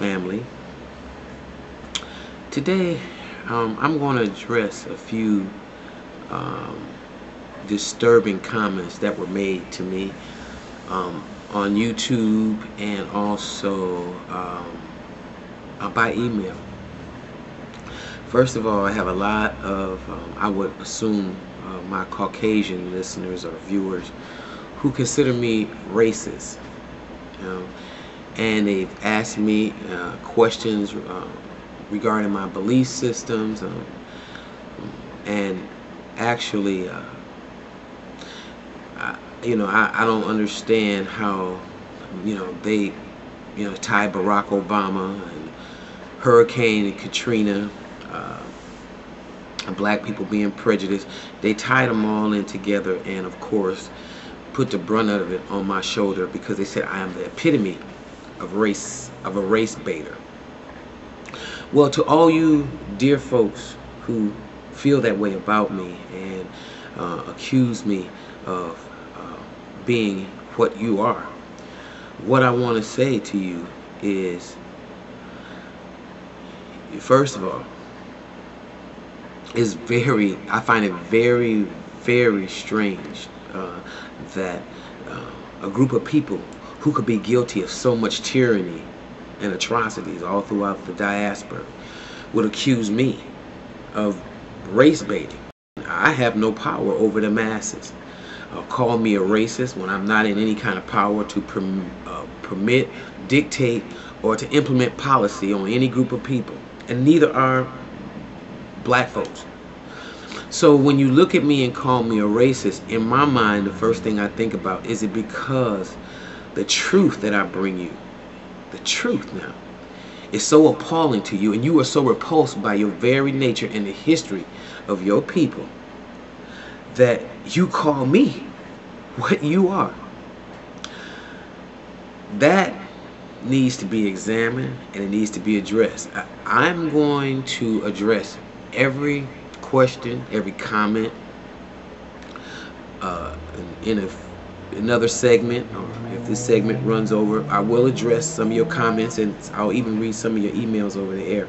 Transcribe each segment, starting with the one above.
family. Today, I'm going to address a few um, disturbing comments that were made to me on YouTube and also by email. First of all, I have a lot of, I would assume, my Caucasian listeners or viewers who consider me racist. You know, and they've asked me questions regarding my belief systems, and actually, I don't understand how, they, tie Barack Obama and Hurricane Katrina, and black people being prejudiced. They tied them all in together, and of course, put the brunt of it on my shoulder because they said I am the epitome of a race baiter. Well, to all you dear folks who feel that way about me and accuse me of being what you are, what I want to say to you is, first of all, I find it very, very strange that a group of people who could be guilty of so much tyranny and atrocities all throughout the diaspora would accuse me of race baiting. I have no power over the masses. Call me a racist when I'm not in any kind of power to permit, dictate, or to implement policy on any group of people. And neither are black folks. So when you look at me and call me a racist, in my mind, the first thing I think about is it because the truth that I bring you, the truth now, is so appalling to you, and you are so repulsed by your very nature and the history of your people that you call me what you are. That needs to be examined and it needs to be addressed. I'm going to address every question, every comment in another segment, or if this segment runs over, I will address some of your comments and I'll even read some of your emails over the air.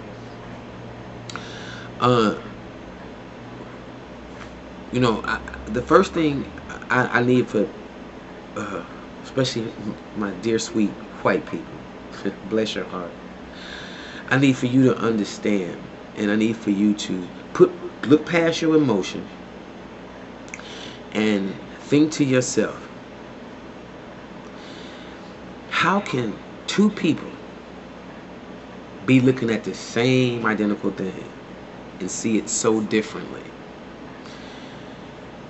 The first thing I need for, especially my dear sweet white people, bless your heart, I need for you to understand, and I need for you to look past your emotion and think to yourself, how can two people be looking at the same identical thing and see it so differently?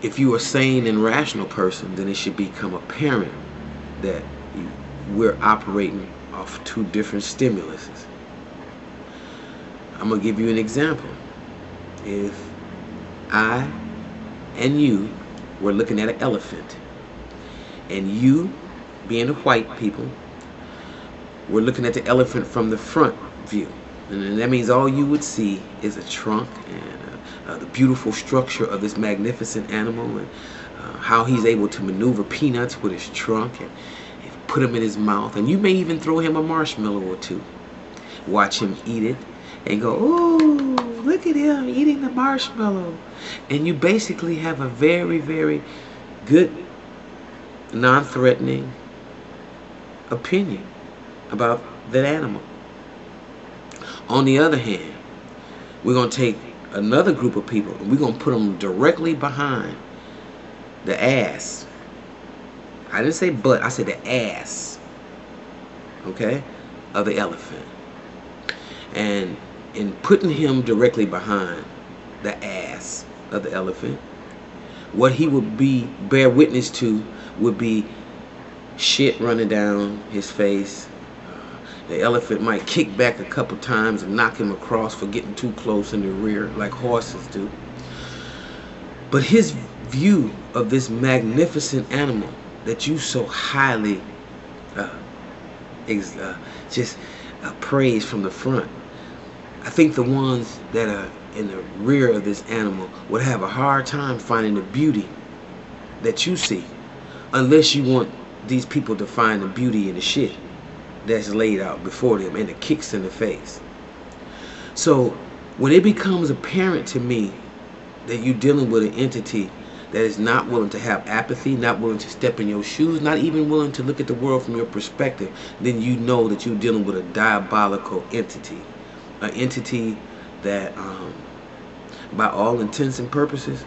If you are a sane and rational person, then it should become apparent that we're operating off two different stimuluses. I'm going to give you an example. If I and you were looking at an elephant, and you, being the white people, were looking at the elephant from the front view, and that means all you would see is a trunk and the beautiful structure of this magnificent animal, and how he's able to maneuver peanuts with his trunk and put them in his mouth, and you may even throw him a marshmallow or two. Watch him eat it and go, "Oh, look at him eating the marshmallow." And you basically have a very, very good, non-threatening opinion about that animal. On the other hand, we're going to take another group of people and we're going to put them directly behind the ass. I didn't say butt, I said the ass, okay, of the elephant. And in putting him directly behind the ass of the elephant, what he would bear witness to would be shit running down his face. The elephant might kick back a couple times and knock him across for getting too close in the rear, like horses do. But his view of this magnificent animal that you so highly praise from the front, I think the ones that are in the rear of this animal would have a hard time finding the beauty that you see, unless you want these people to find the beauty in the shit that's laid out before them and the kicks in the face. So when it becomes apparent to me that you're dealing with an entity that is not willing to have apathy, not willing to step in your shoes, not even willing to look at the world from your perspective, then you know that you're dealing with a diabolical entity. An entity that, by all intents and purposes,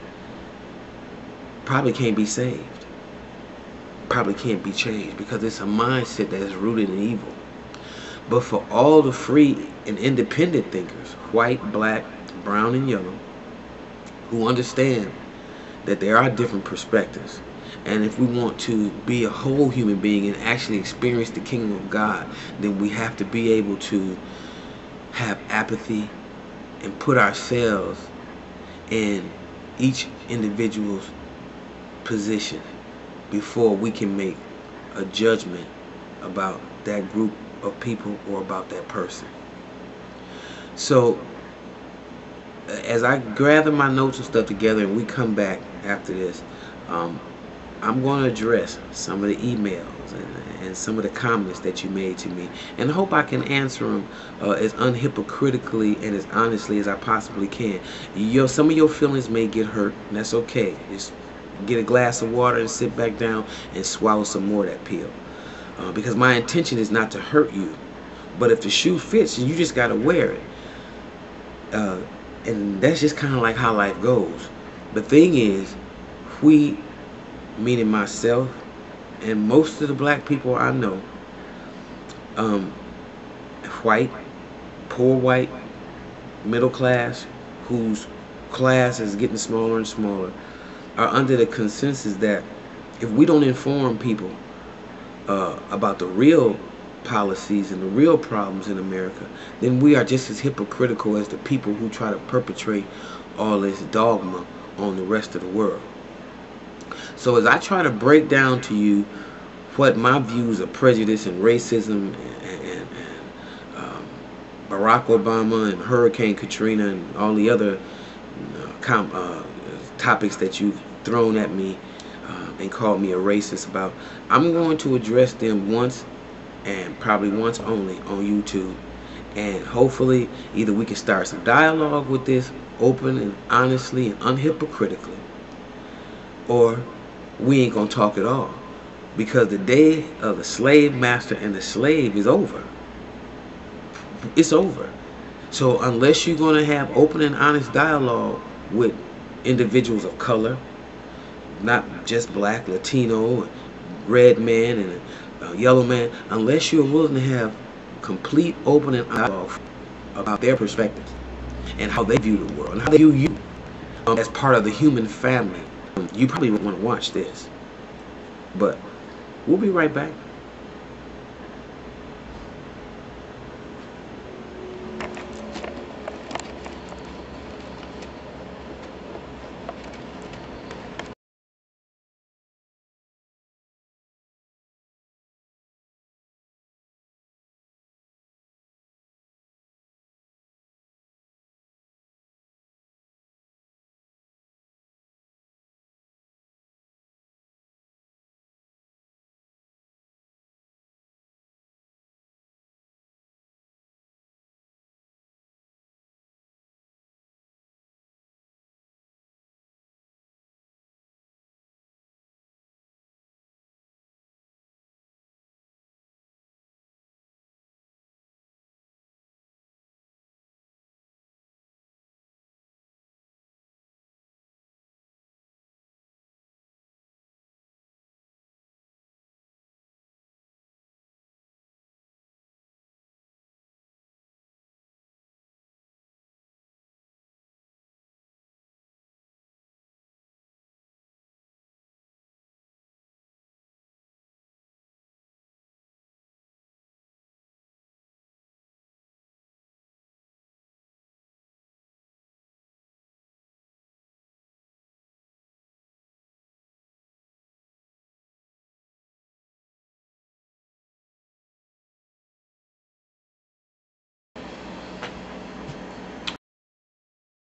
probably can't be saved. Probably can't be changed because it's a mindset that is rooted in evil. But for all the free and independent thinkers, white, black, brown, and yellow, who understand that there are different perspectives, and if we want to be a whole human being and actually experience the kingdom of God, then we have to be able to have apathy and put ourselves in each individual's position before we can make a judgment about that group of people or about that person. So as I gather my notes and stuff together and we come back after this, I'm going to address some of the emails and some of the comments that you made to me, and I hope I can answer them as unhypocritically and as honestly as I possibly can. Some of your feelings may get hurt, and that's okay. Just get a glass of water and sit back down and swallow some more of that pill, because my intention is not to hurt you, but if the shoe fits, you just got to wear it. And that's just kind of like how life goes. The thing is, we, meaning myself and most of the black people I know, white, poor white, middle class, whose class is getting smaller and smaller, are under the consensus that if we don't inform people about the real policies and the real problems in America, then we are just as hypocritical as the people who try to perpetrate all this dogma on the rest of the world. So as I try to break down to you what my views of prejudice and racism and Barack Obama and Hurricane Katrina and all the other topics that you've thrown at me and called me a racist about, I'm going to address them once and probably once only on YouTube, and hopefully either we can start some dialogue with this open and honestly and unhypocritically, or we ain't gonna talk at all, because the day of the slave master and the slave is over. It's over. So unless you're gonna have open and honest dialogue with individuals of color, not just black, Latino, red man, and yellow man, unless you're willing to have complete open and dialogue about their perspectives and how they view the world and how they view you as part of the human family, you probably won't want to watch this. But we'll be right back.